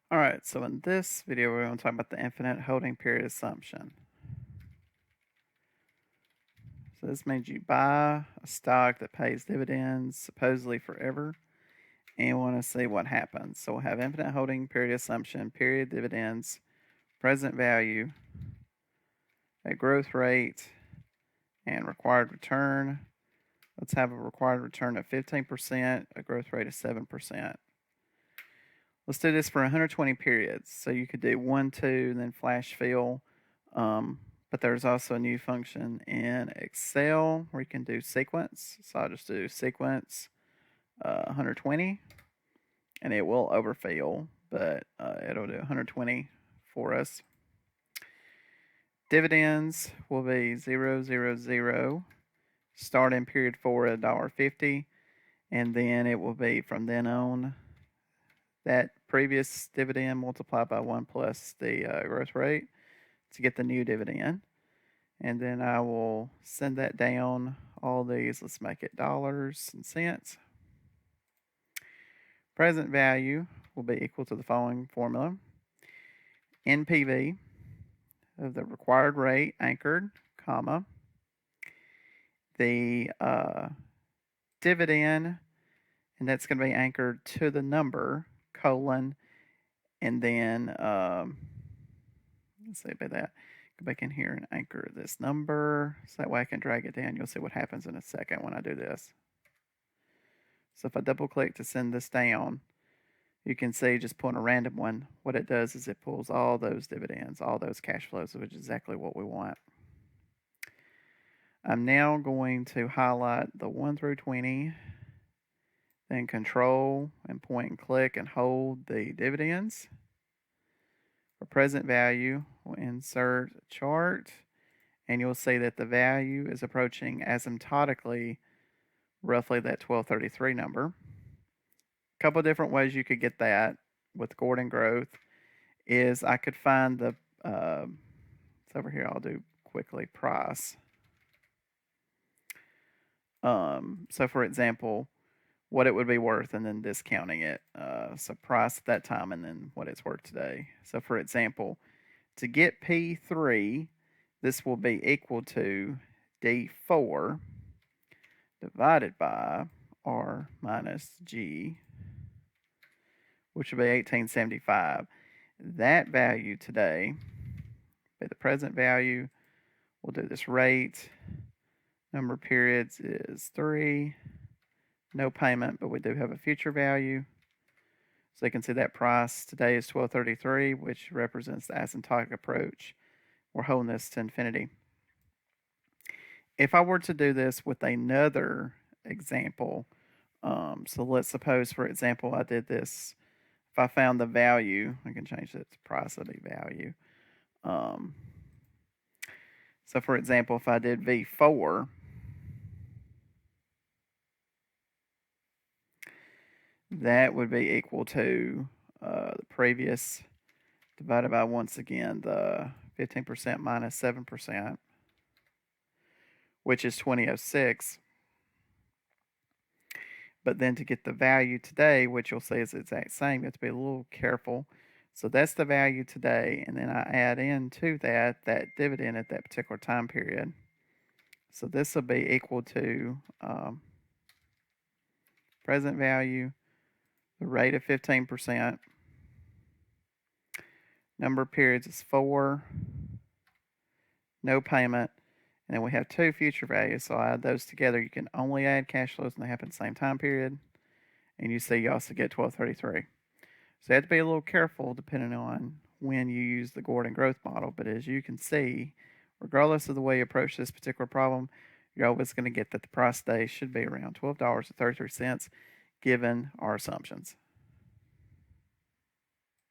All right, so in this video, we're going to talk about the infinite holding period assumption. So this means you buy a stock that pays dividends supposedly forever, and you want to see what happens. So we'll have infinite holding period assumption, period dividends, present value, a growth rate, and required return. Let's have a required return of 15%, a growth rate of 7%. Let's do this for 120 periods. So you could do 1, 2, and then flash fill. But there's also a new function in Excel where you can do sequence. So I'll just do sequence 120, and it will overfill, but it'll do 120 for us. Dividends will be 0, 0, 0. Start in period 4 at $1.50, and then it will be from then on that previous dividend multiplied by 1 plus the growth rate to get the new dividend. And then I will send that down. All these, let's make it dollars and cents. Present value will be equal to the following formula. NPV of the required rate anchored, comma, the dividend, and that's going to be anchored to the number, colon, and then, let's see about that. Go back in here and anchor this number, so that way I can drag it down. You'll see what happens in a second when I do this. So if I double click to send this down, you can see just pulling a random one, what it does is it pulls all those dividends, all those cash flows, which is exactly what we want. I'm now going to highlight the 1 through 20, then control and point and click and hold the dividends. For present value, we'll insert a chart, and you'll see that the value is approaching asymptotically roughly that 1233 number. A couple of different ways you could get that with Gordon growth is I could find the, it's over here, I'll do quickly price. So for example, what it would be worth and then discounting it. So price at that time and then what it's worth today. So for example, to get P3, this will be equal to D4 divided by R minus G, which will be 1875. That value today, be the present value. We'll do this rate. Number of periods is 3. No payment, but we do have a future value. So you can see that price today is 1233, which represents the asymptotic approach. We're holding this to infinity. If I were to do this with another example, so let's suppose, for example, I did this. If I found the value, I can change it to price of the value. So for example, if I did V4, that would be equal to the previous divided by, once again, the 15% minus 7%, which is 2006. But then to get the value today, which you'll see is the exact same, you have to be a little careful. So that's the value today, and then I add in to that dividend at that particular time period. So this will be equal to present value, the rate of 15%, number of periods is 4, no payment, and then we have 2 future values. So I add those together. You can only add cash flows when they happen at the same time period, and you see you also get 1233. So you have to be a little careful depending on when you use the Gordon growth model. But as you can see, regardless of the way you approach this particular problem, you're always going to get that the price today should be around $12.33 given our assumptions.